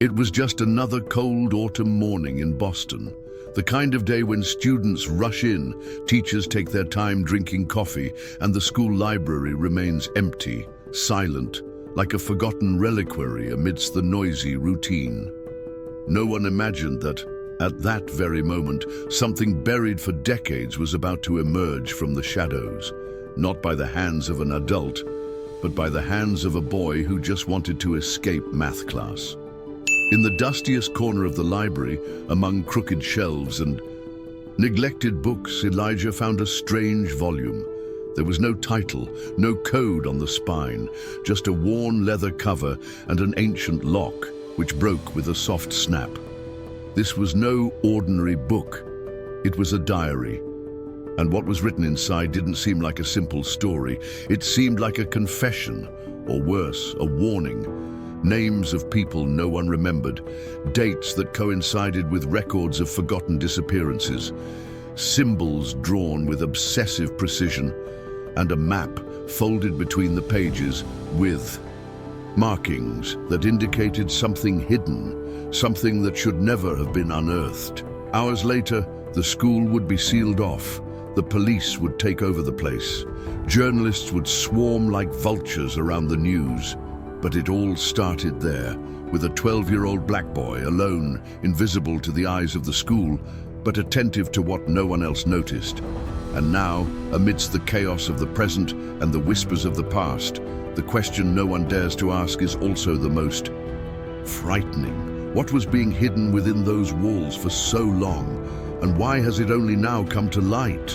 It was just another cold autumn morning in Boston, the kind of day when students rush in, teachers take their time drinking coffee, and the school library remains empty, silent, like a forgotten reliquary amidst the noisy routine. No one imagined that, at that very moment, something buried for decades was about to emerge from the shadows, not by the hands of an adult, but by the hands of a boy who just wanted to escape math class. In the dustiest corner of the library, among crooked shelves and neglected books, Elijah found a strange volume. There was no title, no code on the spine, just a worn leather cover and an ancient lock, which broke with a soft snap. This was no ordinary book. It was a diary. And what was written inside didn't seem like a simple story. It seemed like a confession, or worse, a warning. Names of people no one remembered, dates that coincided with records of forgotten disappearances, symbols drawn with obsessive precision, and a map folded between the pages with markings that indicated something hidden, something that should never have been unearthed. Hours later, the school would be sealed off. The police would take over the place. Journalists would swarm like vultures around the news. But it all started there, with a 12-year-old black boy, alone, invisible to the eyes of the school, but attentive to what no one else noticed. And now, amidst the chaos of the present and the whispers of the past, the question no one dares to ask is also the most frightening. What was being hidden within those walls for so long, and why has it only now come to light?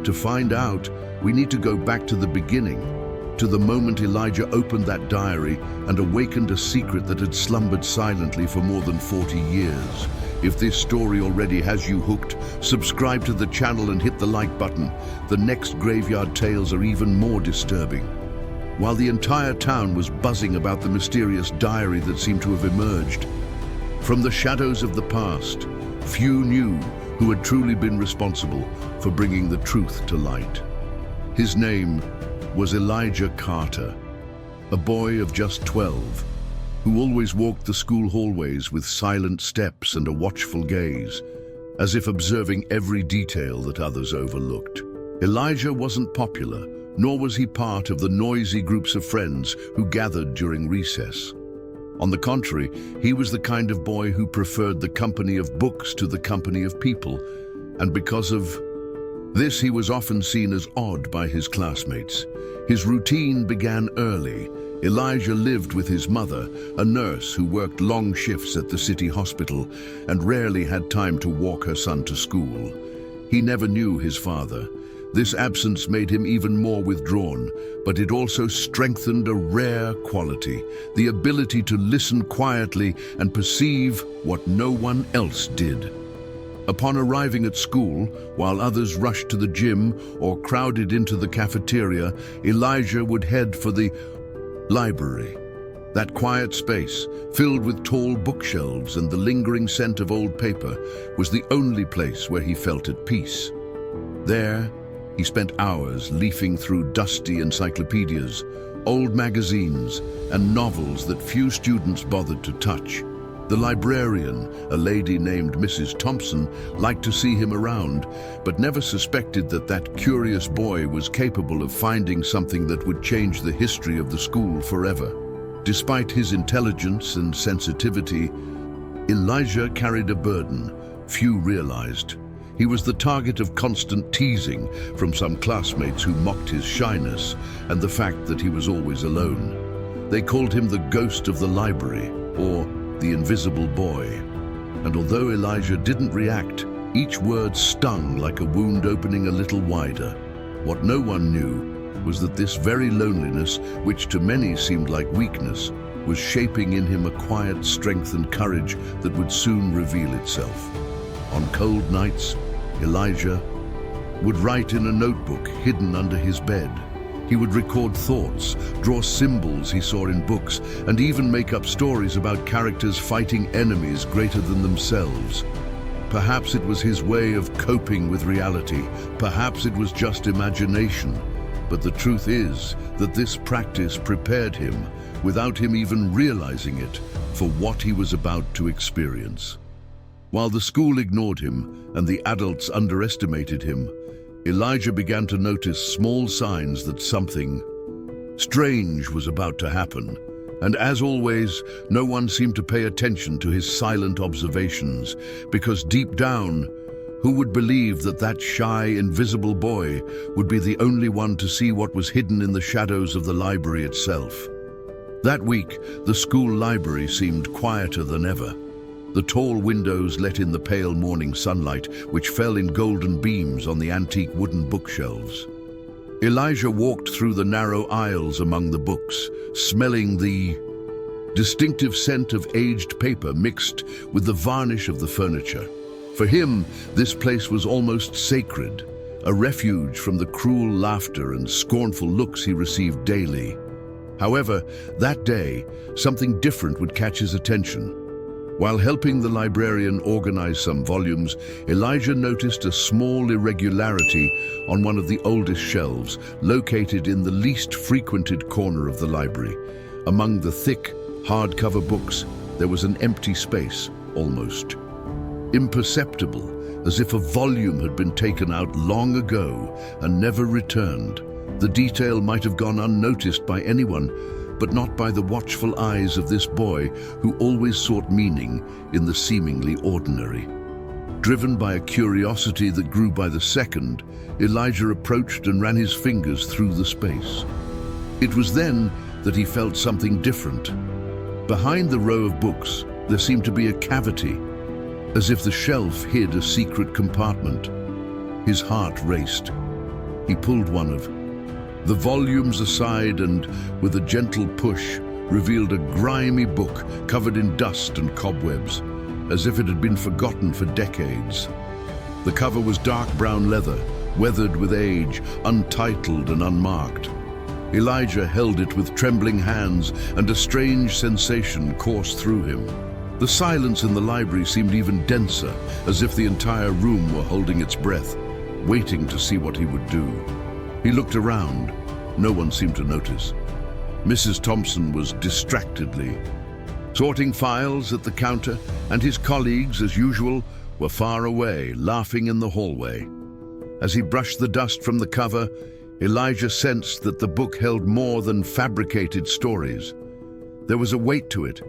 To find out, we need to go back to the beginning, to the moment Elijah opened that diary and awakened a secret that had slumbered silently for more than 40 years. If this story already has you hooked, subscribe to the channel and hit the like button. The next Graveyard Tales are even more disturbing. While the entire town was buzzing about the mysterious diary that seemed to have emerged from the shadows of the past, few knew who had truly been responsible for bringing the truth to light. His name was Elijah Carter, a boy of just 12, who always walked the school hallways with silent steps and a watchful gaze, as if observing every detail that others overlooked. Elijah wasn't popular, nor was he part of the noisy groups of friends who gathered during recess. On the contrary, he was the kind of boy who preferred the company of books to the company of people, and because of this, he was often seen as odd by his classmates. His routine began early. Elijah lived with his mother, a nurse who worked long shifts at the city hospital and rarely had time to walk her son to school. He never knew his father. This absence made him even more withdrawn, but it also strengthened a rare quality, the ability to listen quietly and perceive what no one else did. Upon arriving at school, while others rushed to the gym or crowded into the cafeteria, Elijah would head for the library. That quiet space, filled with tall bookshelves and the lingering scent of old paper, was the only place where he felt at peace. There, he spent hours leafing through dusty encyclopedias, old magazines, and novels that few students bothered to touch. The librarian, a lady named Mrs. Thompson, liked to see him around, but never suspected that that curious boy was capable of finding something that would change the history of the school forever. Despite his intelligence and sensitivity, Elijah carried a burden few realized. He was the target of constant teasing from some classmates who mocked his shyness and the fact that he was always alone. They called him the ghost of the library, or the invisible boy. And although Elijah didn't react, each word stung like a wound opening a little wider. What no one knew was that this very loneliness, which to many seemed like weakness, was shaping in him a quiet strength and courage that would soon reveal itself. On cold nights, Elijah would write in a notebook hidden under his bed. He would record thoughts, draw symbols he saw in books, and even make up stories about characters fighting enemies greater than themselves. Perhaps it was his way of coping with reality. Perhaps it was just imagination. But the truth is that this practice prepared him, without him even realizing it, for what he was about to experience. While the school ignored him and the adults underestimated him, Elijah began to notice small signs that something strange was about to happen. And as always, no one seemed to pay attention to his silent observations, because deep down, who would believe that that shy, invisible boy would be the only one to see what was hidden in the shadows of the library itself? That week, the school library seemed quieter than ever. The tall windows let in the pale morning sunlight, which fell in golden beams on the antique wooden bookshelves. Elijah walked through the narrow aisles among the books, smelling the distinctive scent of aged paper mixed with the varnish of the furniture. For him, this place was almost sacred, a refuge from the cruel laughter and scornful looks he received daily. However, that day, something different would catch his attention. While helping the librarian organize some volumes, Elijah noticed a small irregularity on one of the oldest shelves, located in the least frequented corner of the library. Among the thick, hardcover books, there was an empty space, almost imperceptible, as if a volume had been taken out long ago and never returned. The detail might have gone unnoticed by anyone, but not by the watchful eyes of this boy who always sought meaning in the seemingly ordinary. Driven by a curiosity that grew by the second, Elijah approached and ran his fingers through the space. It was then that he felt something different. Behind the row of books, there seemed to be a cavity, as if the shelf hid a secret compartment. His heart raced. He pulled one of the volumes aside and, with a gentle push, revealed a grimy book covered in dust and cobwebs, as if it had been forgotten for decades. The cover was dark brown leather, weathered with age, untitled and unmarked. Elijah held it with trembling hands, and a strange sensation coursed through him. The silence in the library seemed even denser, as if the entire room were holding its breath, waiting to see what he would do. He looked around. No one seemed to notice. Mrs. Thompson was distractedly sorting files at the counter, and his colleagues, as usual, were far away, laughing in the hallway. As he brushed the dust from the cover, Elijah sensed that the book held more than fabricated stories. There was a weight to it,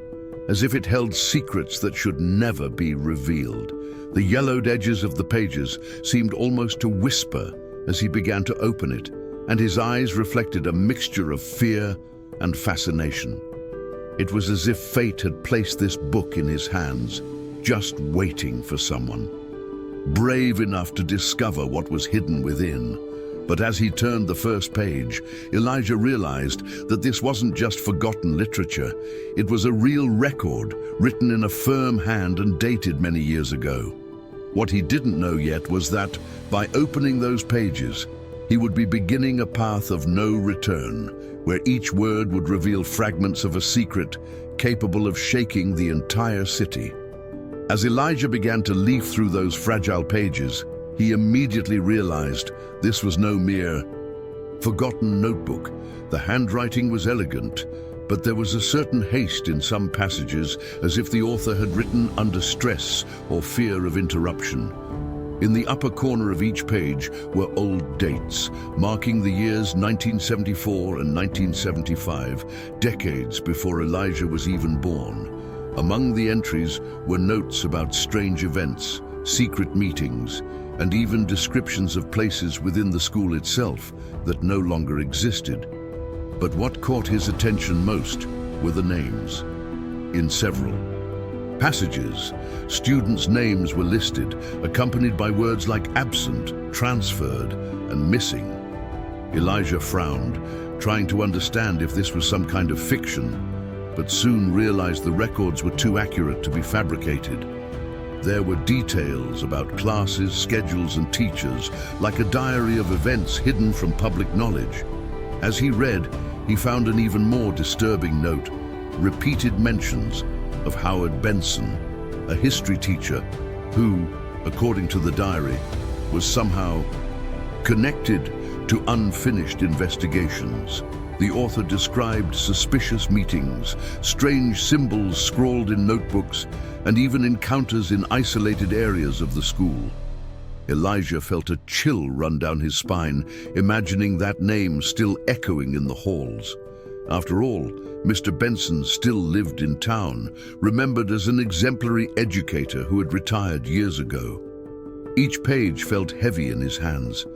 as if it held secrets that should never be revealed. The yellowed edges of the pages seemed almost to whisper as he began to open it, and his eyes reflected a mixture of fear and fascination. It was as if fate had placed this book in his hands, just waiting for someone brave enough to discover what was hidden within. But as he turned the first page, Elijah realized that this wasn't just forgotten literature. It was a real record, written in a firm hand and dated many years ago. What he didn't know yet was that, by opening those pages, he would be beginning a path of no return, where each word would reveal fragments of a secret capable of shaking the entire city. As Elijah began to leaf through those fragile pages, he immediately realized this was no mere forgotten notebook. The handwriting was elegant, but there was a certain haste in some passages, as if the author had written under stress or fear of interruption. In the upper corner of each page were old dates, marking the years 1974 and 1975, decades before Elijah was even born. Among the entries were notes about strange events, secret meetings, and even descriptions of places within the school itself that no longer existed. But what caught his attention most were the names. In several passages, students' names were listed, accompanied by words like absent, transferred, and missing. Elijah frowned, trying to understand if this was some kind of fiction, but soon realized the records were too accurate to be fabricated. There were details about classes, schedules, and teachers, like a diary of events hidden from public knowledge. As he read, he found an even more disturbing note: repeated mentions of Howard Benson, a history teacher who, according to the diary, was somehow connected to unfinished investigations. The author described suspicious meetings, strange symbols scrawled in notebooks, and even encounters in isolated areas of the school. Elijah felt a chill run down his spine, imagining that name still echoing in the halls. After all, Mr. Benson still lived in town, remembered as an exemplary educator who had retired years ago. Each page felt heavy in his hands.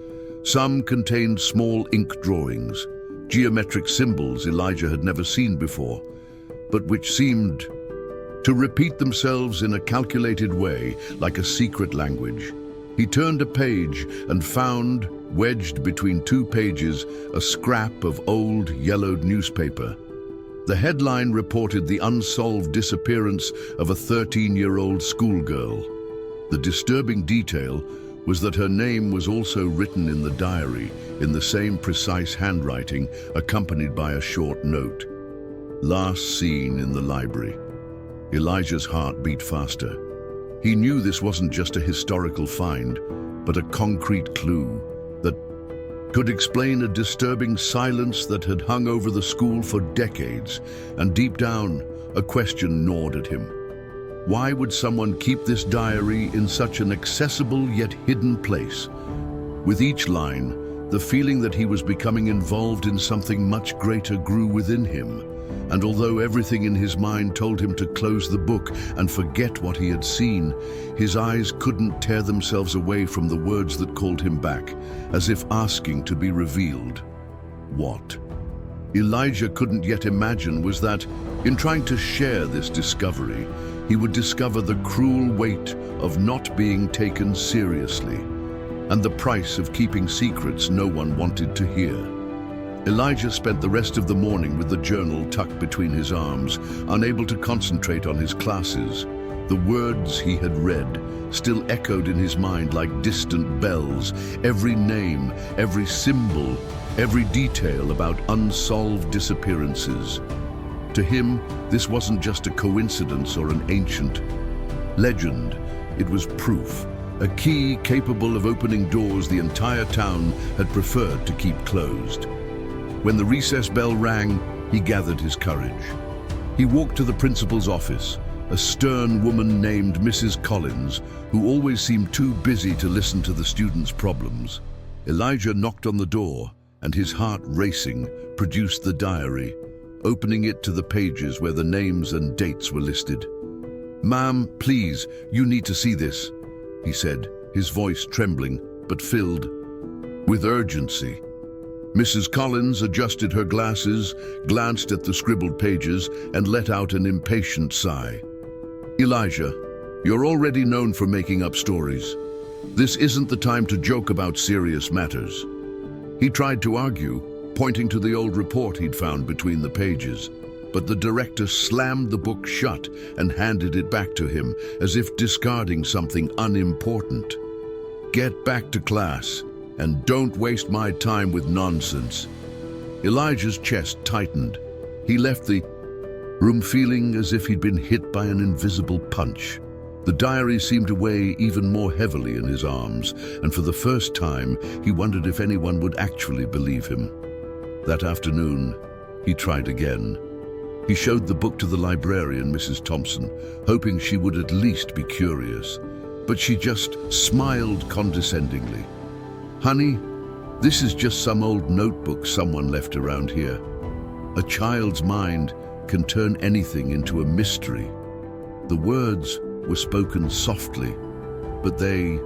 Some contained small ink drawings, geometric symbols Elijah had never seen before, but which seemed to repeat themselves in a calculated way, like a secret language. He turned a page and found, wedged between two pages, a scrap of old, yellowed newspaper. The headline reported the unsolved disappearance of a 13-year-old schoolgirl. The disturbing detail was that her name was also written in the diary, in the same precise handwriting, accompanied by a short note. Last seen in the library. Elijah's heart beat faster. He knew this wasn't just a historical find, but a concrete clue that could explain a disturbing silence that had hung over the school for decades, and deep down, a question gnawed at him. Why would someone keep this diary in such an accessible yet hidden place? With each line, the feeling that he was becoming involved in something much greater grew within him. And although everything in his mind told him to close the book and forget what he had seen, his eyes couldn't tear themselves away from the words that called him back, as if asking to be revealed. What Elijah couldn't yet imagine was that, in trying to share this discovery, he would discover the cruel weight of not being taken seriously, and the price of keeping secrets no one wanted to hear. Elijah spent the rest of the morning with the journal tucked between his arms, unable to concentrate on his classes. The words he had read still echoed in his mind like distant bells, every name, every symbol, every detail about unsolved disappearances. To him, this wasn't just a coincidence or an ancient legend. It was proof, a key capable of opening doors the entire town had preferred to keep closed. When the recess bell rang, he gathered his courage. He walked to the principal's office, a stern woman named Mrs. Collins, who always seemed too busy to listen to the students' problems. Elijah knocked on the door, and his heart racing, produced the diary, opening it to the pages where the names and dates were listed. "Ma'am, please, you need to see this," he said, his voice trembling, but filled with urgency. Mrs. Collins adjusted her glasses, glanced at the scribbled pages, and let out an impatient sigh. "Elijah, you're already known for making up stories. This isn't the time to joke about serious matters." He tried to argue, pointing to the old report he'd found between the pages, but the director slammed the book shut and handed it back to him, as if discarding something unimportant. "Get back to class, and don't waste my time with nonsense." Elijah's chest tightened. He left the room feeling as if he'd been hit by an invisible punch. The diary seemed to weigh even more heavily in his arms, and for the first time, he wondered if anyone would actually believe him. That afternoon, he tried again. He showed the book to the librarian, Mrs. Thompson, hoping she would at least be curious. But she just smiled condescendingly. "Honey, this is just some old notebook someone left around here. A child's mind can turn anything into a mystery." The words were spoken softly, but they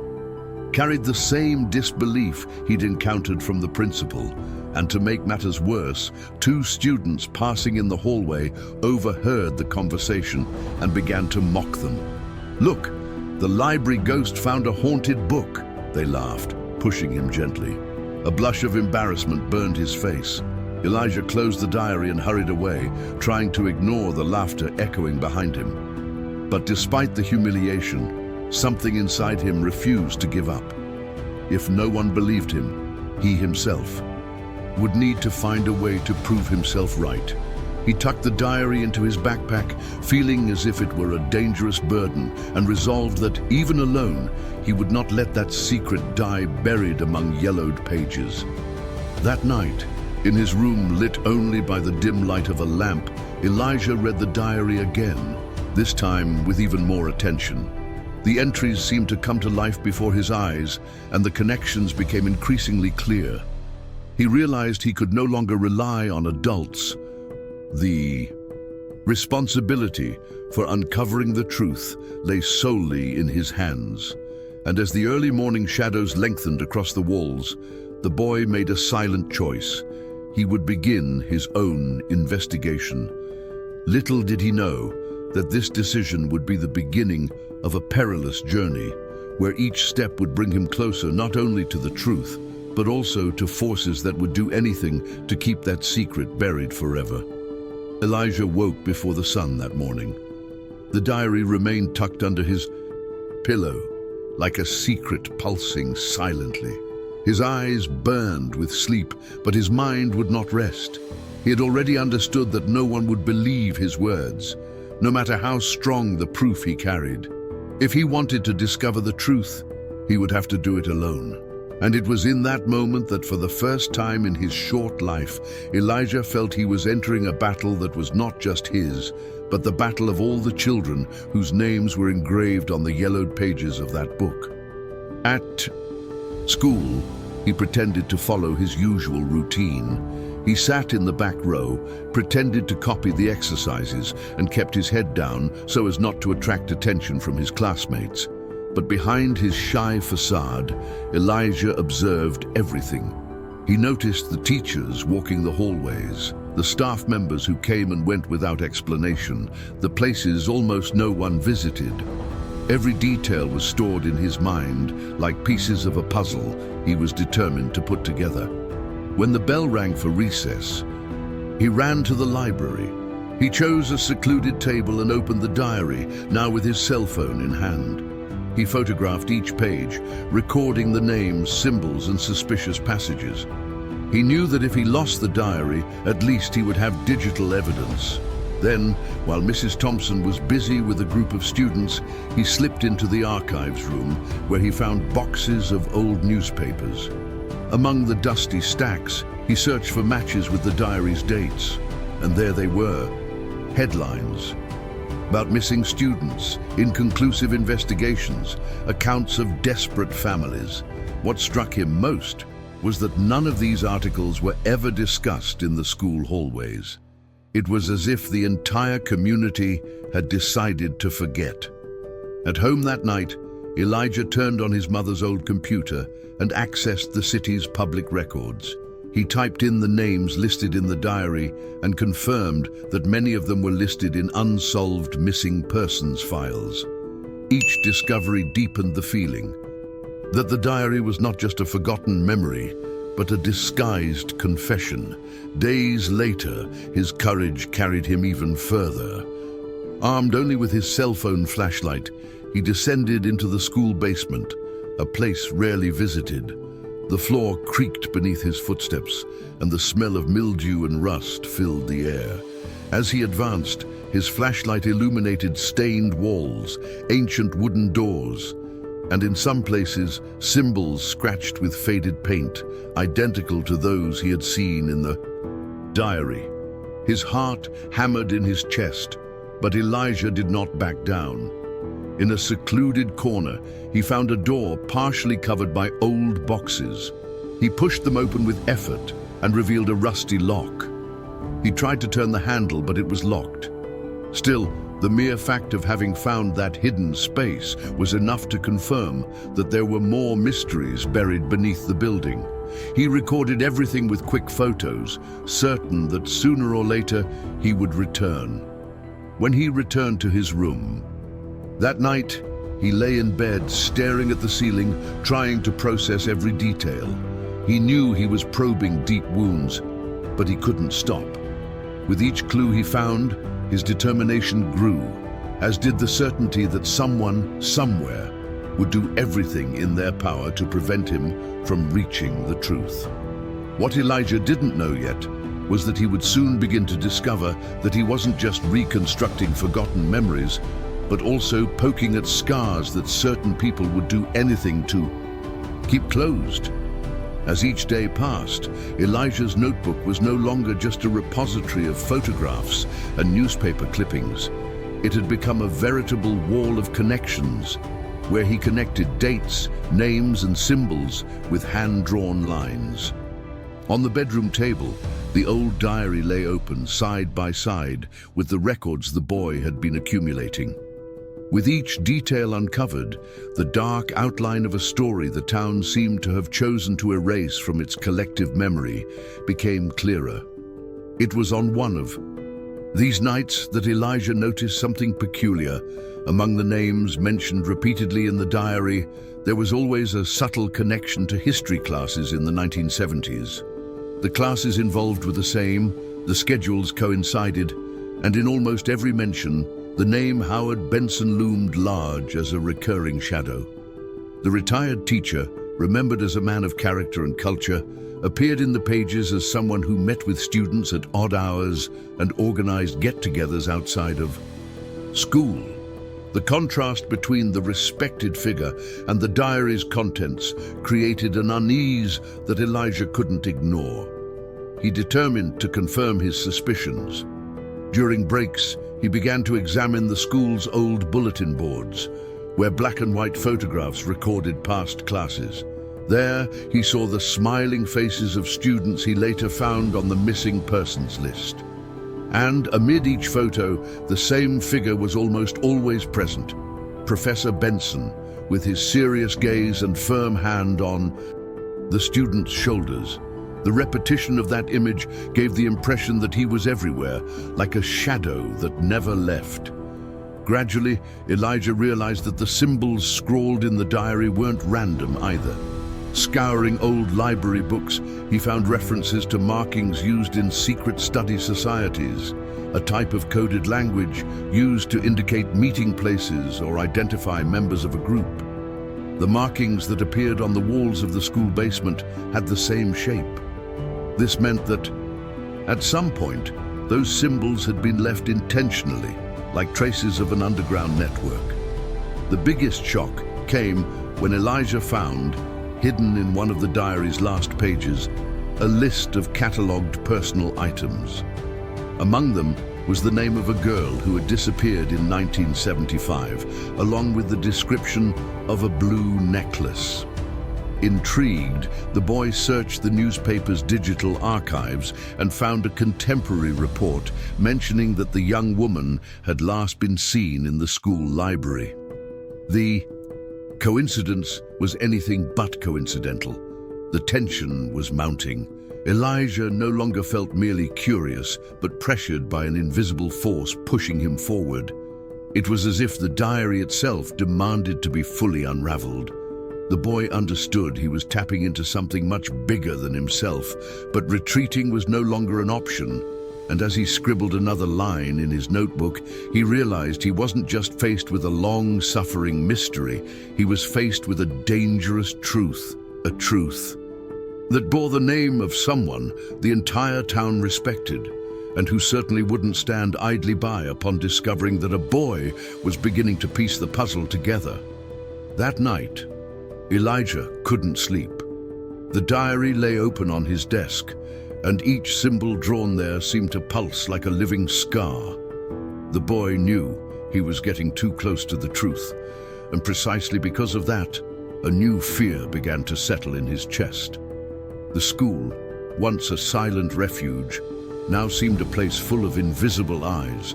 carried the same disbelief he'd encountered from the principal. And to make matters worse, two students passing in the hallway overheard the conversation and began to mock them. "Look, the library ghost found a haunted book," they laughed, pushing him gently. A blush of embarrassment burned his face. Elijah closed the diary and hurried away, trying to ignore the laughter echoing behind him. But despite the humiliation, something inside him refused to give up. If no one believed him, he himself would need to find a way to prove himself right. He tucked the diary into his backpack, feeling as if it were a dangerous burden, and resolved that, even alone, he would not let that secret die buried among yellowed pages. That night, In his room, lit only by the dim light of a lamp, Elijah read the diary again, this time with even more attention. The entries seemed to come to life before his eyes, and the connections became increasingly clear. He realized he could no longer rely on adults. The responsibility for uncovering the truth lay solely in his hands. And as the early morning shadows lengthened across the walls, the boy made a silent choice. He would begin his own investigation. Little did he know that this decision would be the beginning of a perilous journey, where each step would bring him closer not only to the truth, but also to forces that would do anything to keep that secret buried forever. Elijah woke before the sun that morning. The diary remained tucked under his pillow, like a secret pulsing silently. His eyes burned with sleep, but his mind would not rest. He had already understood that no one would believe his words, no matter how strong the proof he carried. If he wanted to discover the truth, he would have to do it alone. And it was in that moment that for the first time in his short life, Elijah felt he was entering a battle that was not just his, but the battle of all the children whose names were engraved on the yellowed pages of that book. At school, he pretended to follow his usual routine. He sat in the back row, pretended to copy the exercises, and kept his head down so as not to attract attention from his classmates. But behind his shy facade, Elijah observed everything. He noticed the teachers walking the hallways, the staff members who came and went without explanation, the places almost no one visited. Every detail was stored in his mind, like pieces of a puzzle he was determined to put together. When the bell rang for recess, he ran to the library. He chose a secluded table and opened the diary, now with his cell phone in hand. He photographed each page, recording the names, symbols, and suspicious passages. He knew that if he lost the diary, at least he would have digital evidence. Then, while Mrs. Thompson was busy with a group of students, he slipped into the archives room, where he found boxes of old newspapers. Among the dusty stacks, he searched for matches with the diary's dates, and there they were, headlines about missing students, inconclusive investigations, accounts of desperate families. What struck him most was that none of these articles were ever discussed in the school hallways. It was as if the entire community had decided to forget. At home that night, Elijah turned on his mother's old computer and accessed the city's public records. He typed in the names listed in the diary and confirmed that many of them were listed in unsolved missing persons files. Each discovery deepened the feeling that the diary was not just a forgotten memory, but a disguised confession. Days later, his courage carried him even further. Armed only with his cell phone flashlight, he descended into the school basement, a place rarely visited. The floor creaked beneath his footsteps, and the smell of mildew and rust filled the air. As he advanced, his flashlight illuminated stained walls, ancient wooden doors, and in some places, symbols scratched with faded paint, identical to those he had seen in the diary. His heart hammered in his chest, but Elijah did not back down. In a secluded corner, he found a door partially covered by old boxes. He pushed them open with effort and revealed a rusty lock. He tried to turn the handle, but it was locked. Still, the mere fact of having found that hidden space was enough to confirm that there were more mysteries buried beneath the building. He recorded everything with quick photos, certain that sooner or later he would return. When he returned to his room, that night, he lay in bed, staring at the ceiling, trying to process every detail. He knew he was probing deep wounds, but he couldn't stop. With each clue he found, his determination grew, as did the certainty that someone, somewhere, would do everything in their power to prevent him from reaching the truth. What Elijah didn't know yet was that he would soon begin to discover that he wasn't just reconstructing forgotten memories, but also poking at scars that certain people would do anything to keep closed. As each day passed, Elijah's notebook was no longer just a repository of photographs and newspaper clippings. It had become a veritable wall of connections, where he connected dates, names, and symbols with hand-drawn lines. On the bedroom table, the old diary lay open side by side with the records the boy had been accumulating. With each detail uncovered, the dark outline of a story the town seemed to have chosen to erase from its collective memory became clearer. It was on one of these nights that Elijah noticed something peculiar. Among the names mentioned repeatedly in the diary, there was always a subtle connection to history classes in the 1970s. The classes involved were the same, the schedules coincided, and in almost every mention, the name Howard Benson loomed large as a recurring shadow. The retired teacher, remembered as a man of character and culture, appeared in the pages as someone who met with students at odd hours and organized get-togethers outside of school. The contrast between the respected figure and the diary's contents created an unease that Elijah couldn't ignore. He determined to confirm his suspicions. During breaks, he began to examine the school's old bulletin boards, where black and white photographs recorded past classes. There, he saw the smiling faces of students he later found on the missing persons list. And amid each photo, the same figure was almost always present, Professor Benson, with his serious gaze and firm hand on the student's shoulders. The repetition of that image gave the impression that he was everywhere, like a shadow that never left. Gradually, Elijah realized that the symbols scrawled in the diary weren't random either. Scouring old library books, he found references to markings used in secret study societies, a type of coded language used to indicate meeting places or identify members of a group. The markings that appeared on the walls of the school basement had the same shape. This meant that, at some point, those symbols had been left intentionally, like traces of an underground network. The biggest shock came when Elijah found, hidden in one of the diary's last pages, a list of catalogued personal items. Among them was the name of a girl who had disappeared in 1975, along with the description of a blue necklace. Intrigued, the boy searched the newspaper's digital archives and found a contemporary report mentioning that the young woman had last been seen in the school library. The coincidence was anything but coincidental. The tension was mounting. Elijah no longer felt merely curious, but pressured by an invisible force pushing him forward. It was as if the diary itself demanded to be fully unraveled. The boy understood he was tapping into something much bigger than himself, but retreating was no longer an option. And as he scribbled another line in his notebook, he realized he wasn't just faced with a long-suffering mystery, he was faced with a dangerous truth, a truth that bore the name of someone the entire town respected, and who certainly wouldn't stand idly by upon discovering that a boy was beginning to piece the puzzle together. That night, Elijah couldn't sleep. The diary lay open on his desk, and each symbol drawn there seemed to pulse like a living scar. The boy knew he was getting too close to the truth, and precisely because of that, a new fear began to settle in his chest. The school, once a silent refuge, now seemed a place full of invisible eyes,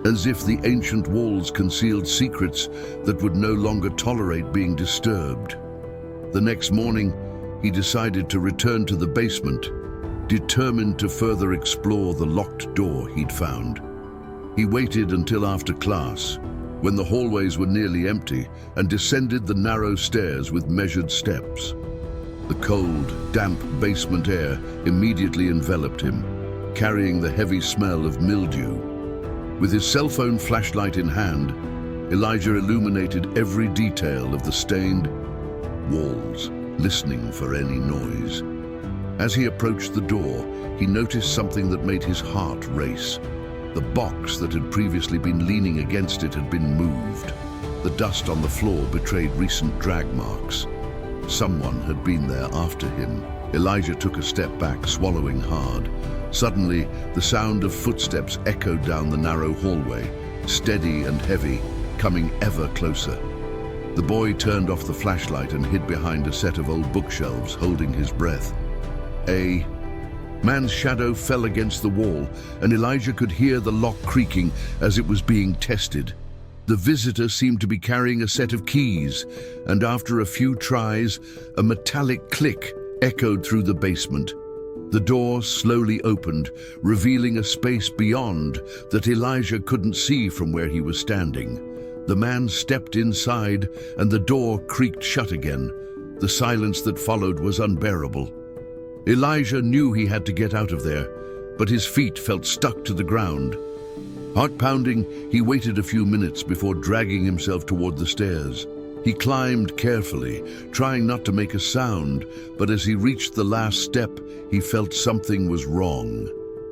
as if the ancient walls concealed secrets that would no longer tolerate being disturbed. The next morning, he decided to return to the basement, determined to further explore the locked door he'd found. He waited until after class, when the hallways were nearly empty, and descended the narrow stairs with measured steps. The cold, damp basement air immediately enveloped him, carrying the heavy smell of mildew. With his cell phone flashlight in hand, Elijah illuminated every detail of the stained walls, listening for any noise. As he approached the door, he noticed something that made his heart race. The box that had previously been leaning against it had been moved. The dust on the floor betrayed recent drag marks. Someone had been there after him. Elijah took a step back, swallowing hard. Suddenly, the sound of footsteps echoed down the narrow hallway, steady and heavy, coming ever closer. The boy turned off the flashlight and hid behind a set of old bookshelves, holding his breath. A man's shadow fell against the wall, and Elijah could hear the lock creaking as it was being tested. The visitor seemed to be carrying a set of keys, and after a few tries, a metallic click echoed through the basement. The door slowly opened, revealing a space beyond that Elijah couldn't see from where he was standing. The man stepped inside, and the door creaked shut again. The silence that followed was unbearable. Elijah knew he had to get out of there, but his feet felt stuck to the ground. Heart-pounding, he waited a few minutes before dragging himself toward the stairs. He climbed carefully, trying not to make a sound, but as he reached the last step, he felt something was wrong.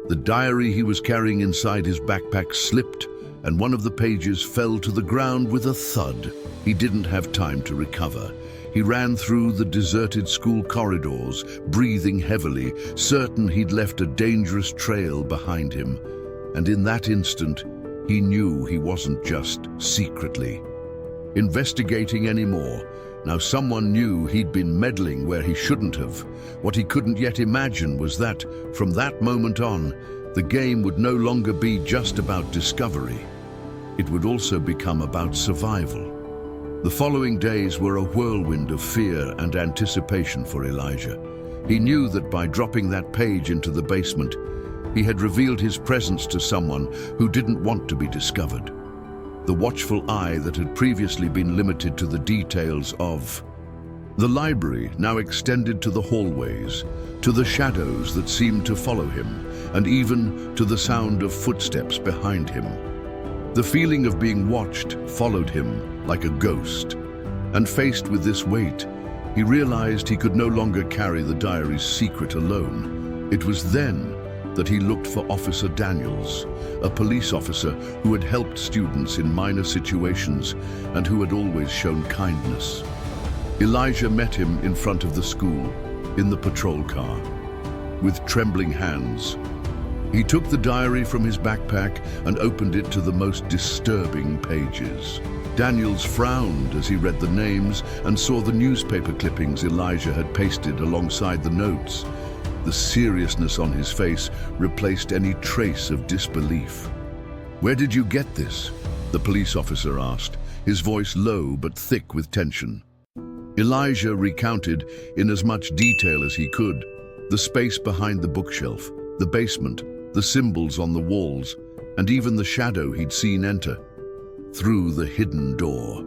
The diary he was carrying inside his backpack slipped, and one of the pages fell to the ground with a thud. He didn't have time to recover. He ran through the deserted school corridors, breathing heavily, certain he'd left a dangerous trail behind him. And in that instant, he knew he wasn't just secretly investigating anymore. Now someone knew he'd been meddling where he shouldn't have. What he couldn't yet imagine was that, from that moment on, the game would no longer be just about discovery. It would also become about survival. The following days were a whirlwind of fear and anticipation for Elijah. He knew that by dropping that page into the basement, he had revealed his presence to someone who didn't want to be discovered. The watchful eye that had previously been limited to the details of the library now extended to the hallways, to the shadows that seemed to follow him, and even to the sound of footsteps behind him. The feeling of being watched followed him like a ghost, and faced with this weight, he realized he could no longer carry the diary's secret alone. It was then that he looked for Officer Daniels, a police officer who had helped students in minor situations and who had always shown kindness. Elijah met him in front of the school, in the patrol car. With trembling hands, he took the diary from his backpack and opened it to the most disturbing pages. Daniels frowned as he read the names and saw the newspaper clippings Elijah had pasted alongside the notes. The seriousness on his face replaced any trace of disbelief. "Where did you get this?" the police officer asked, his voice low but thick with tension. Elijah recounted in as much detail as he could the space behind the bookshelf, the basement, the symbols on the walls, and even the shadow he'd seen enter through the hidden door.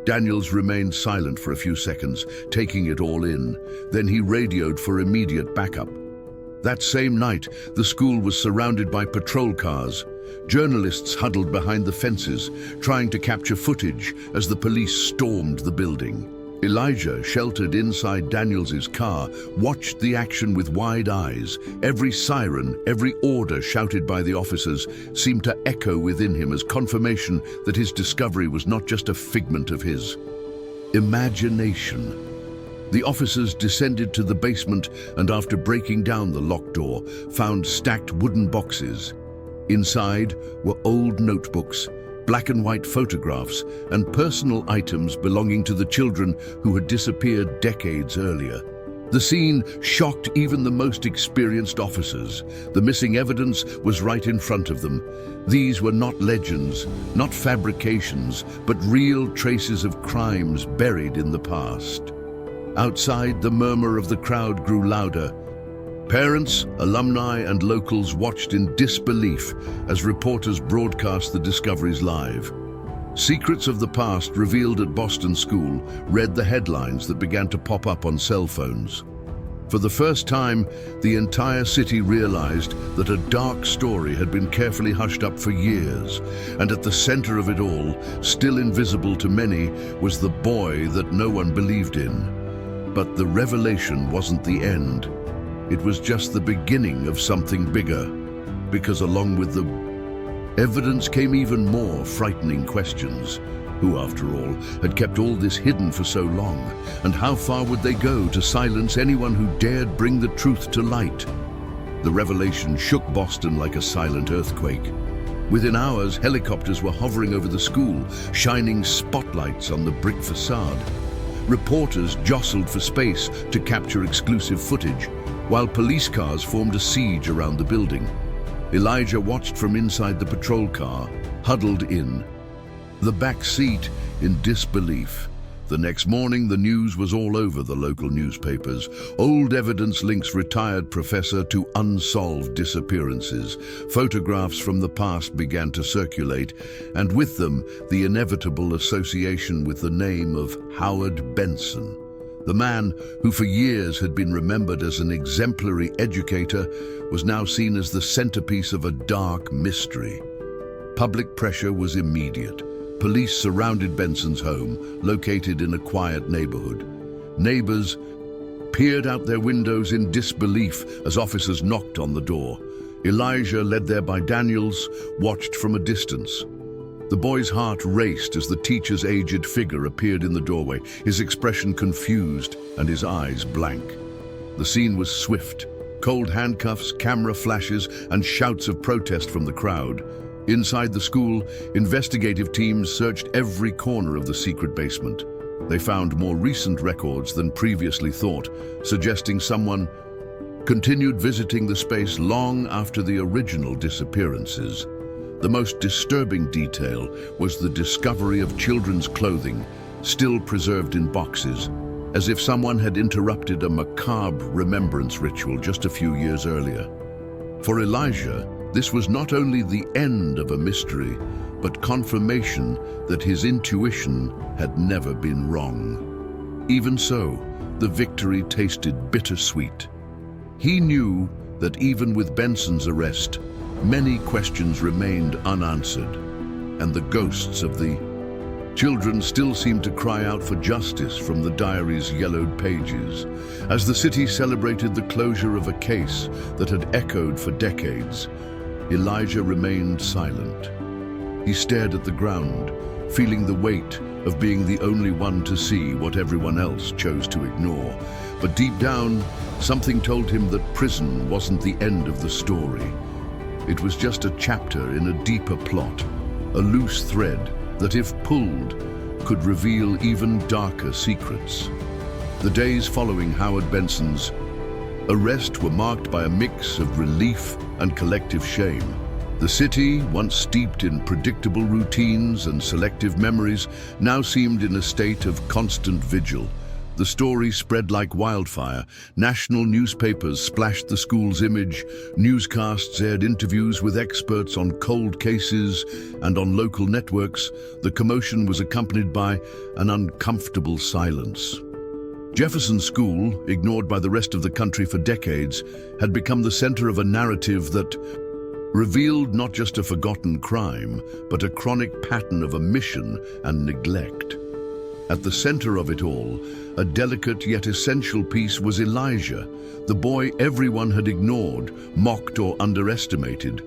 Daniels remained silent for a few seconds, taking it all in. Then he radioed for immediate backup. That same night, the school was surrounded by patrol cars. Journalists huddled behind the fences, trying to capture footage as the police stormed the building. Elijah, sheltered inside Daniels's car, watched the action with wide eyes. Every siren, every order shouted by the officers seemed to echo within him as confirmation that his discovery was not just a figment of his imagination. The officers descended to the basement and, after breaking down the locked door, found stacked wooden boxes. Inside were old notebooks, black and white photographs, and personal items belonging to the children who had disappeared decades earlier. The scene shocked even the most experienced officers. The missing evidence was right in front of them. These were not legends, not fabrications, but real traces of crimes buried in the past. Outside, the murmur of the crowd grew louder. Parents, alumni, and locals watched in disbelief as reporters broadcast the discoveries live. Secrets of the Past Revealed at Boston School read the headlines that began to pop up on cell phones. For the first time, the entire city realized that a dark story had been carefully hushed up for years, and at the center of it all, still invisible to many, was the boy that no one believed in. But the revelation wasn't the end. It was just the beginning of something bigger, because along with the evidence came even more frightening questions. Who, after all, had kept all this hidden for so long? And how far would they go to silence anyone who dared bring the truth to light? The revelation shook Boston like a silent earthquake. Within hours, helicopters were hovering over the school, shining spotlights on the brick facade. Reporters jostled for space to capture exclusive footage, while police cars formed a siege around the building. Elijah watched from inside the patrol car, huddled in the back seat in disbelief. The next morning, the news was all over the local newspapers. Old evidence links retired professor to unsolved disappearances. Photographs from the past began to circulate, and with them, the inevitable association with the name of Howard Benson. The man who for years had been remembered as an exemplary educator was now seen as the centerpiece of a dark mystery. Public pressure was immediate. Police surrounded Benson's home, located in a quiet neighborhood. Neighbors peered out their windows in disbelief as officers knocked on the door. Elijah, led there by Daniels, watched from a distance. The boy's heart raced as the teacher's aged figure appeared in the doorway, his expression confused and his eyes blank. The scene was swift. Cold handcuffs, camera flashes, and shouts of protest from the crowd. Inside the school, investigative teams searched every corner of the secret basement. They found more recent records than previously thought, suggesting someone continued visiting the space long after the original disappearances. The most disturbing detail was the discovery of children's clothing, still preserved in boxes, as if someone had interrupted a macabre remembrance ritual just a few years earlier. For Elijah, this was not only the end of a mystery, but confirmation that his intuition had never been wrong. Even so, the victory tasted bittersweet. He knew that even with Benson's arrest, many questions remained unanswered, and the ghosts of the children still seemed to cry out for justice from the diary's yellowed pages. As the city celebrated the closure of a case that had echoed for decades, Elijah remained silent. He stared at the ground, feeling the weight of being the only one to see what everyone else chose to ignore. But deep down, something told him that prison wasn't the end of the story. It was just a chapter in a deeper plot, a loose thread that, if pulled, could reveal even darker secrets. The days following Howard Benson's arrest were marked by a mix of relief and collective shame. The city, once steeped in predictable routines and selective memories, now seemed in a state of constant vigil. The story spread like wildfire. National newspapers splashed the school's image, newscasts aired interviews with experts on cold cases, and on local networks, the commotion was accompanied by an uncomfortable silence. Jefferson School, ignored by the rest of the country for decades, had become the center of a narrative that revealed not just a forgotten crime, but a chronic pattern of omission and neglect. At the center of it all, a delicate yet essential piece was Elijah, the boy everyone had ignored, mocked, or underestimated,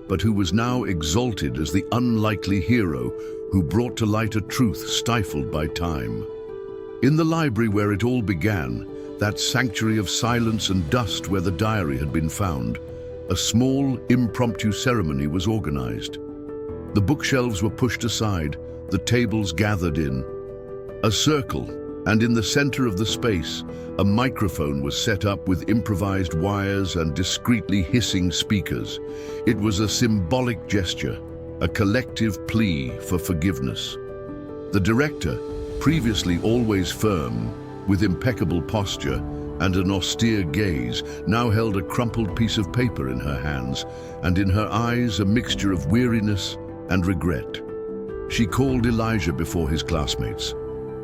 but who was now exalted as the unlikely hero who brought to light a truth stifled by time. In the library where it all began, that sanctuary of silence and dust where the diary had been found, a small, impromptu ceremony was organized. The bookshelves were pushed aside, the tables gathered in a circle, and in the center of the space, a microphone was set up with improvised wires and discreetly hissing speakers. It was a symbolic gesture, a collective plea for forgiveness. The director, previously always firm, with impeccable posture and an austere gaze, now held a crumpled piece of paper in her hands, and in her eyes a mixture of weariness and regret. She called Elijah before his classmates.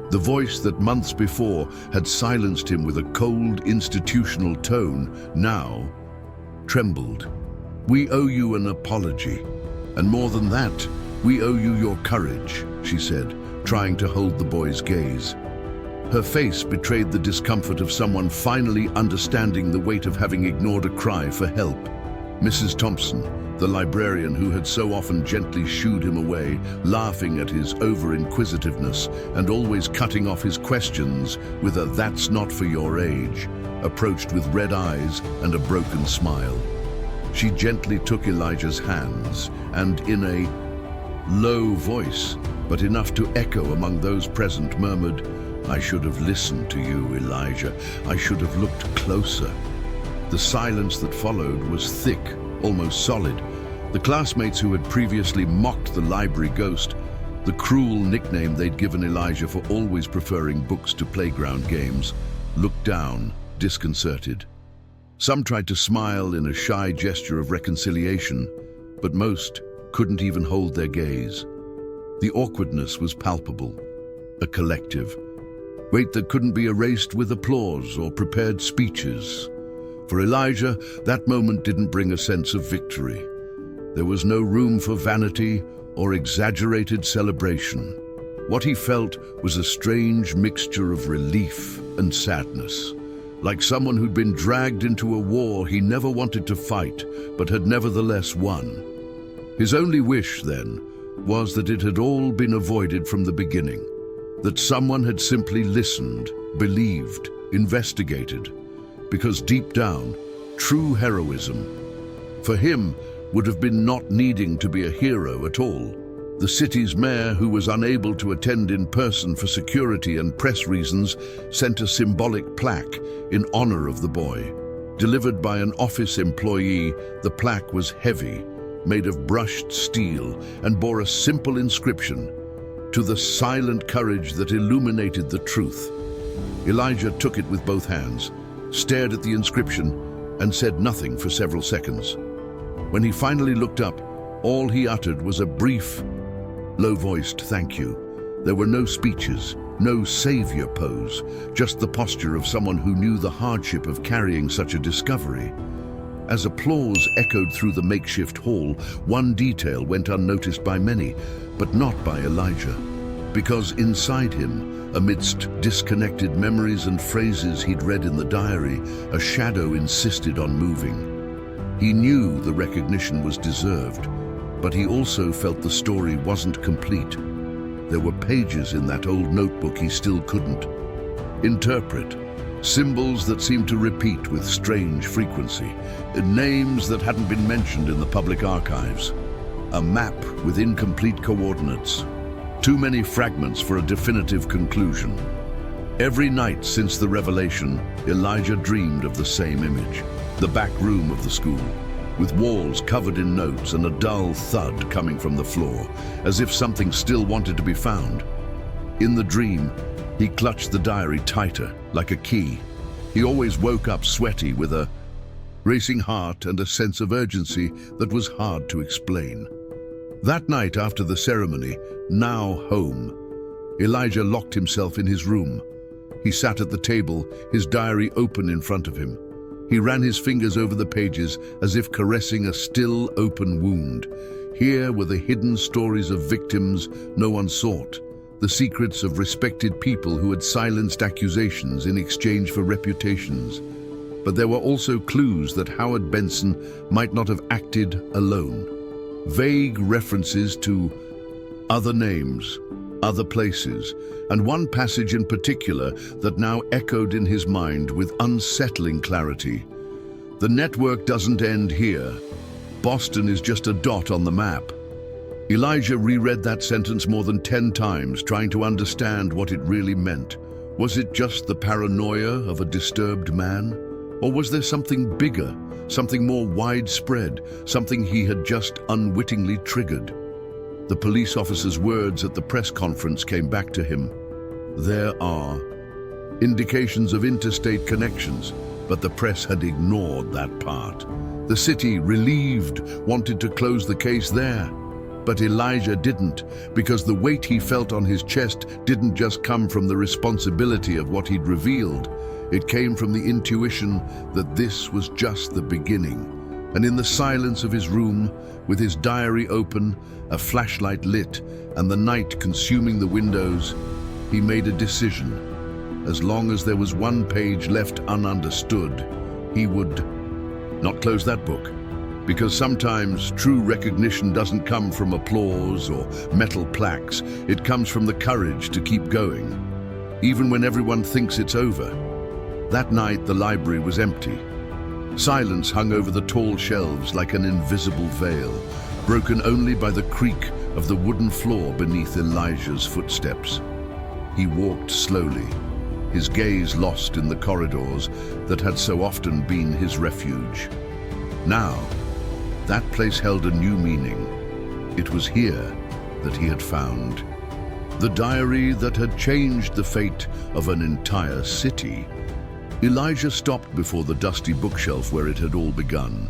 The voice that months before had silenced him with a cold, institutional tone now trembled. "We owe you an apology. And more than that, we owe you your courage," she said, trying to hold the boy's gaze. Her face betrayed the discomfort of someone finally understanding the weight of having ignored a cry for help. "Mrs. Thompson, the librarian who had so often gently shooed him away, laughing at his over-inquisitiveness and always cutting off his questions with a "that's not for your age," approached with red eyes and a broken smile. She gently took Elijah's hands and, in a low voice, but enough to echo among those present, murmured, "I should have listened to you, Elijah. I should have looked closer." The silence that followed was thick, almost solid. The classmates who had previously mocked the library ghost, the cruel nickname they'd given Elijah for always preferring books to playground games, looked down, disconcerted. Some tried to smile in a shy gesture of reconciliation, but most couldn't even hold their gaze. The awkwardness was palpable, a collective weight that couldn't be erased with applause or prepared speeches. For Elijah, that moment didn't bring a sense of victory. There was no room for vanity or exaggerated celebration. What he felt was a strange mixture of relief and sadness, like someone who'd been dragged into a war he never wanted to fight, but had nevertheless won. His only wish, then, was that it had all been avoided from the beginning, that someone had simply listened, believed, investigated, because deep down, true heroism, for him, would have been not needing to be a hero at all. The city's mayor, who was unable to attend in person for security and press reasons, sent a symbolic plaque in honor of the boy. Delivered by an office employee, the plaque was heavy, made of brushed steel, and bore a simple inscription, "To the silent courage that illuminated the truth." Elijah took it with both hands, stared at the inscription, and said nothing for several seconds. When he finally looked up, all he uttered was a brief, low-voiced thank you. There were no speeches, no savior pose, just the posture of someone who knew the hardship of carrying such a discovery. As applause echoed through the makeshift hall, one detail went unnoticed by many, but not by Elijah, because inside him, amidst disconnected memories and phrases he'd read in the diary, a shadow insisted on moving. He knew the recognition was deserved, but he also felt the story wasn't complete. There were pages in that old notebook he still couldn't interpret, symbols that seemed to repeat with strange frequency, names that hadn't been mentioned in the public archives, a map with incomplete coordinates. Too many fragments for a definitive conclusion. Every night since the revelation, Elijah dreamed of the same image, the back room of the school, with walls covered in notes and a dull thud coming from the floor, as if something still wanted to be found. In the dream, he clutched the diary tighter, like a key. He always woke up sweaty with a racing heart and a sense of urgency that was hard to explain. That night after the ceremony, now home, Elijah locked himself in his room. He sat at the table, his diary open in front of him. He ran his fingers over the pages as if caressing a still open wound. Here were the hidden stories of victims no one sought, the secrets of respected people who had silenced accusations in exchange for reputations. But there were also clues that Howard Benson might not have acted alone. Vague references to other names, other places, and one passage in particular that now echoed in his mind with unsettling clarity. The network doesn't end here. Boston is just a dot on the map. Elijah reread that sentence more than 10 times, trying to understand what it really meant. Was it just the paranoia of a disturbed man? Or was there something bigger, something more widespread, something he had just unwittingly triggered? The police officer's words at the press conference came back to him. There are indications of interstate connections, but the press had ignored that part. The city, relieved, wanted to close the case there. But Elijah didn't, because the weight he felt on his chest didn't just come from the responsibility of what he'd revealed. It came from the intuition that this was just the beginning. And in the silence of his room, with his diary open, a flashlight lit, and the night consuming the windows, he made a decision. As long as there was one page left ununderstood, he would not close that book. Because sometimes true recognition doesn't come from applause or metal plaques. It comes from the courage to keep going, even when everyone thinks it's over. That night, the library was empty. Silence hung over the tall shelves like an invisible veil, broken only by the creak of the wooden floor beneath Elijah's footsteps. He walked slowly, his gaze lost in the corridors that had so often been his refuge. Now, that place held a new meaning. It was here that he had found the diary that had changed the fate of an entire city. Elijah stopped before the dusty bookshelf where it had all begun.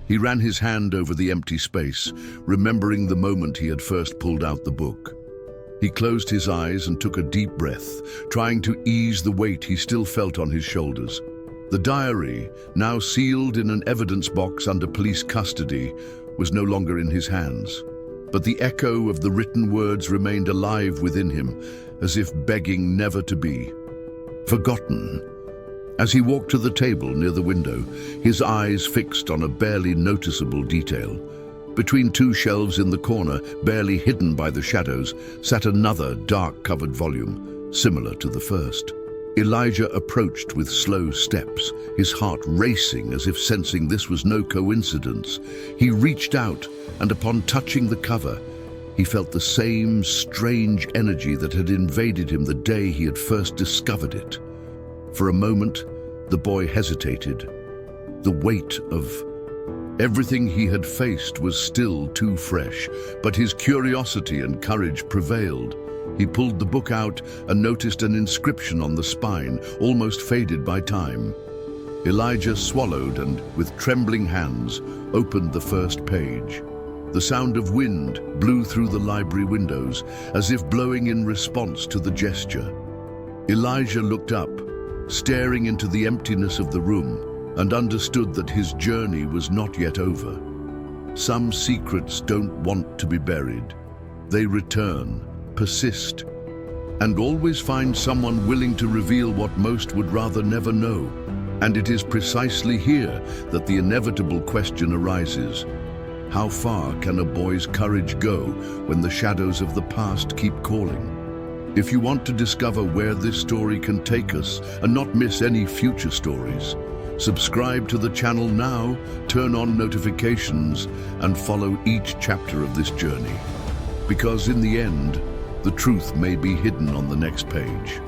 He ran his hand over the empty space, remembering the moment he had first pulled out the book. He closed his eyes and took a deep breath, trying to ease the weight he still felt on his shoulders. The diary, now sealed in an evidence box under police custody, was no longer in his hands. But the echo of the written words remained alive within him, as if begging never to be forgotten. As he walked to the table near the window, his eyes fixed on a barely noticeable detail. Between two shelves in the corner, barely hidden by the shadows, sat another dark-covered volume, similar to the first. Elijah approached with slow steps, his heart racing as if sensing this was no coincidence. He reached out, and upon touching the cover, he felt the same strange energy that had invaded him the day he had first discovered it. For a moment, the boy hesitated. The weight of everything he had faced was still too fresh, but his curiosity and courage prevailed. He pulled the book out and noticed an inscription on the spine, almost faded by time. Elijah swallowed and, with trembling hands, opened the first page. The sound of wind blew through the library windows, as if blowing in response to the gesture. Elijah looked up, staring into the emptiness of the room, and understood that his journey was not yet over. Some secrets don't want to be buried. They return, persist, and always find someone willing to reveal what most would rather never know. And it is precisely here that the inevitable question arises. How far can a boy's courage go when the shadows of the past keep calling? If you want to discover where this story can take us and not miss any future stories, subscribe to the channel now, turn on notifications, and follow each chapter of this journey. Because in the end, the truth may be hidden on the next page.